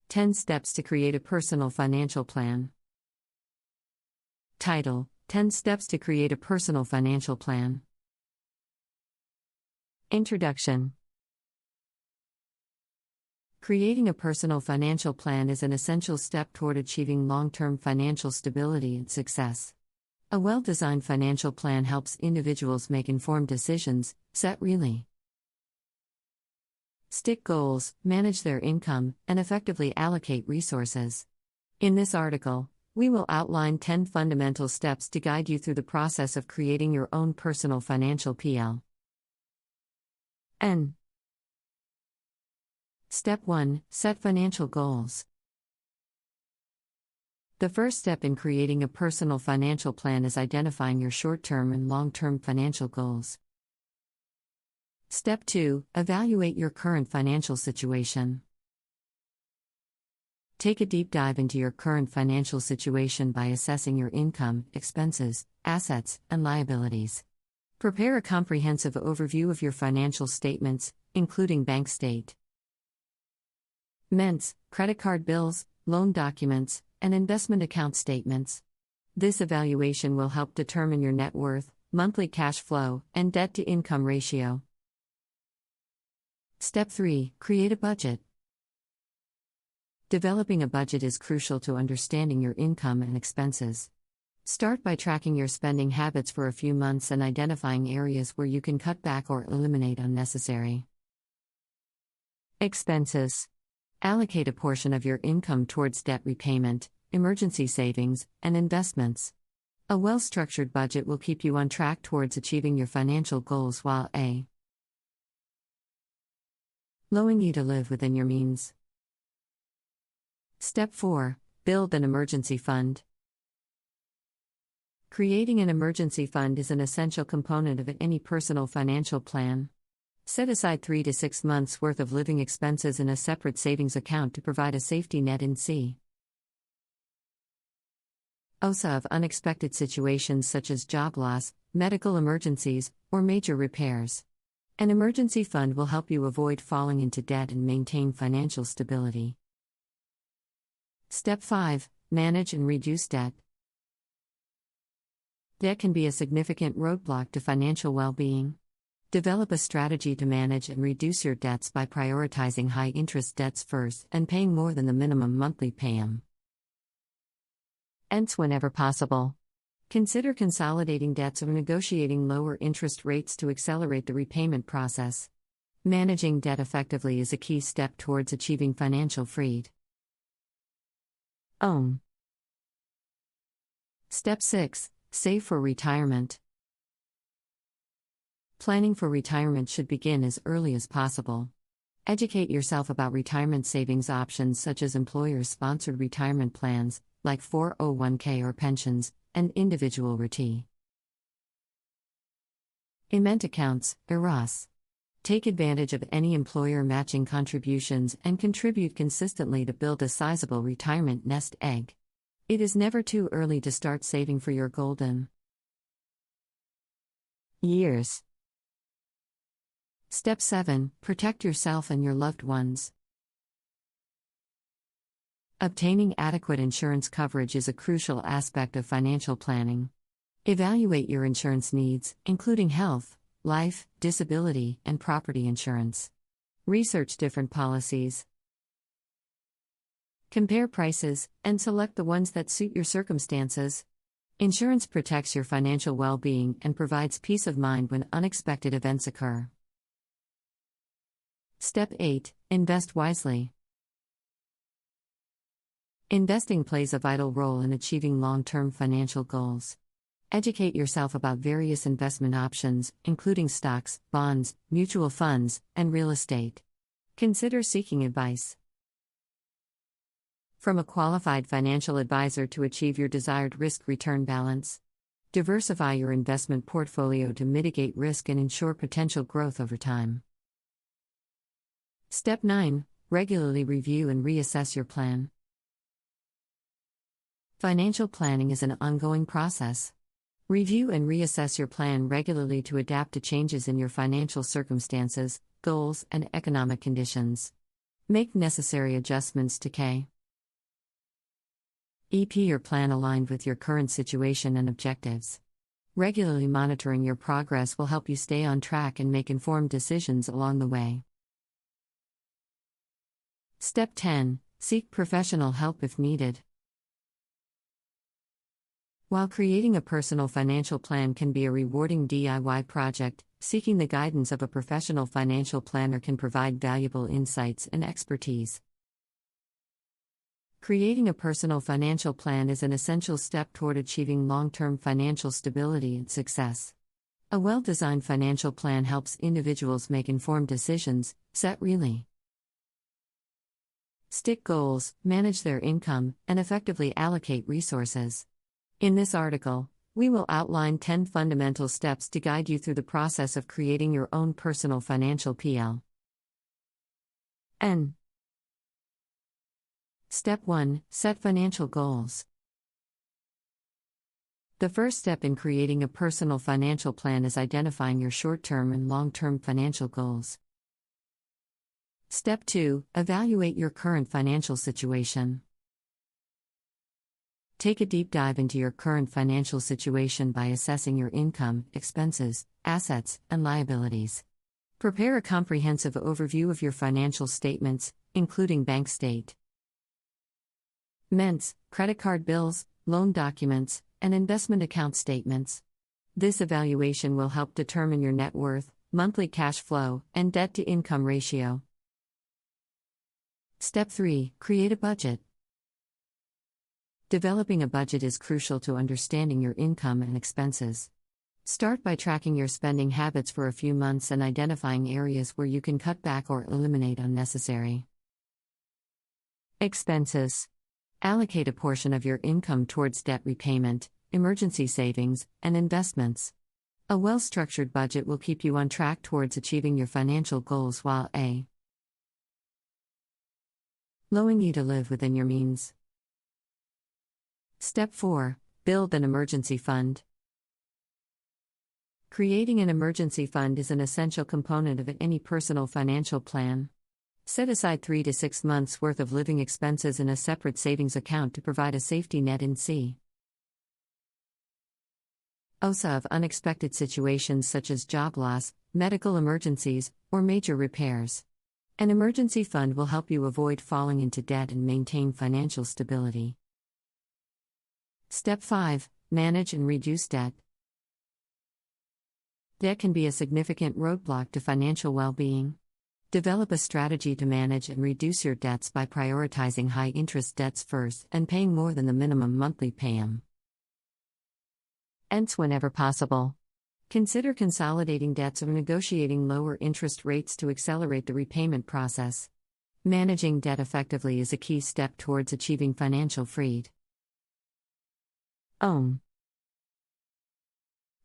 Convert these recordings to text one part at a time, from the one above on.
10 Steps to Create a Personal Financial Plan. Title: 10 Steps to Create a Personal Financial Plan. Introduction. Creating a personal financial plan is an essential step toward achieving long-term financial stability and success. A well-designed financial plan helps individuals make informed decisions, set realistic goals, manage their income, and effectively allocate resources. In this article, we will outline 10 fundamental steps to guide you through the process of creating your own personal financial plan. Step 1. Set financial goals. The first step in creating a personal financial plan is identifying your short-term and long-term financial goals. Step 2. Evaluate your current financial situation. Take a deep dive into your current financial situation by assessing your income, expenses, assets, and liabilities. Prepare a comprehensive overview of your financial statements, including bank statements, credit card bills, loan documents, and investment account statements. This evaluation will help determine your net worth, monthly cash flow, and debt-to-income ratio. Step 3. Create a budget. Developing a budget is crucial to understanding your income and expenses. Start by tracking your spending habits for a few months and identifying areas where you can cut back or eliminate unnecessary expenses. Allocate a portion of your income towards debt repayment, emergency savings, and investments. A well-structured budget will keep you on track towards achieving your financial goals while allowing you to live within your means. Step 4. Build an emergency fund. Creating an emergency fund is an essential component of any personal financial plan. Set aside 3 to 6 months' worth of living expenses in a separate savings account to provide a safety net in case of unexpected situations such as job loss, medical emergencies, or major repairs. An emergency fund will help you avoid falling into debt and maintain financial stability. Step 5. Manage and reduce debt. Debt can be a significant roadblock to financial well-being. Develop a strategy to manage and reduce your debts by prioritizing high-interest debts first and paying more than the minimum monthly payments whenever possible. Consider consolidating debts or negotiating lower interest rates to accelerate the repayment process. Managing debt effectively is a key step towards achieving financial freedom. Step 6. Save for retirement. Planning for retirement should begin as early as possible. Educate yourself about retirement savings options such as employer-sponsored retirement plans, like 401k or pensions, and individual retirement accounts, (IRAs). Take advantage of any employer matching contributions and contribute consistently to build a sizable retirement nest egg. It is never too early to start saving for your golden years. Step 7. Protect yourself and your loved ones. Obtaining adequate insurance coverage is a crucial aspect of financial planning. Evaluate your insurance needs, including health, life, disability, and property insurance. Research different policies. Compare prices, and select the ones that suit your circumstances. Insurance protects your financial well-being and provides peace of mind when unexpected events occur. Step 8. Invest wisely. Investing plays a vital role in achieving long-term financial goals. Educate yourself about various investment options, including stocks, bonds, mutual funds, and real estate. Consider seeking advice from a qualified financial advisor to achieve your desired risk-return balance. Diversify your investment portfolio to mitigate risk and ensure potential growth over time. Step 9. Regularly review and reassess your plan. Financial planning is an ongoing process. Review and reassess your plan regularly to adapt to changes in your financial circumstances, goals, and economic conditions. Make necessary adjustments to keep your plan aligned with your current situation and objectives. Regularly monitoring your progress will help you stay on track and make informed decisions along the way. Step 10. Seek professional help if needed. While creating a personal financial plan can be a rewarding DIY project, seeking the guidance of a professional financial planner can provide valuable insights and expertise. Creating a personal financial plan is an essential step toward achieving long-term financial stability and success. A well-designed financial plan helps individuals make informed decisions, set realistic goals, manage their income, and effectively allocate resources. In this article, we will outline 10 fundamental steps to guide you through the process of creating your own personal financial plan. Step 1. Set financial goals. The first step in creating a personal financial plan is identifying your short-term and long-term financial goals. Step 2. Evaluate your current financial situation. Take a deep dive into your current financial situation by assessing your income, expenses, assets, and liabilities. Prepare a comprehensive overview of your financial statements, including bank statements, credit card bills, loan documents, and investment account statements. This evaluation will help determine your net worth, monthly cash flow, and debt-to-income ratio. Step 3. Create a budget. Developing a budget is crucial to understanding your income and expenses. Start by tracking your spending habits for a few months and identifying areas where you can cut back or eliminate unnecessary expenses. Allocate a portion of your income towards debt repayment, emergency savings, and investments. A well-structured budget will keep you on track towards achieving your financial goals while allowing you to live within your means. Step 4. Build an emergency fund. Creating an emergency fund is an essential component of any personal financial plan. Set aside 3 to 6 months' worth of living expenses in a separate savings account to provide a safety net in case of unexpected situations such as job loss, medical emergencies, or major repairs. An emergency fund will help you avoid falling into debt and maintain financial stability. Step 5. Manage and reduce debt. Debt can be a significant roadblock to financial well-being. Develop a strategy to manage and reduce your debts by prioritizing high-interest debts first and paying more than the minimum monthly payments whenever possible. Consider consolidating debts or negotiating lower interest rates to accelerate the repayment process. Managing debt effectively is a key step towards achieving financial freedom.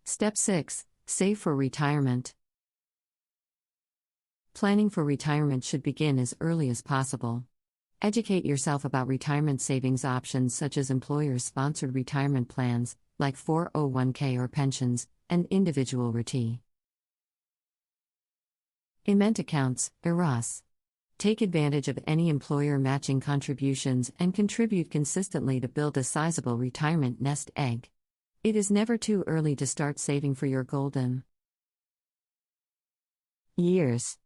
Step 6. Save for retirement. Planning for retirement should begin as early as possible. Educate yourself about retirement savings options such as employer-sponsored retirement plans, like 401k or pensions, and individual retirement accounts, (IRAs). Take advantage of any employer matching contributions and contribute consistently to build a sizable retirement nest egg. It is never too early to start saving for your golden years.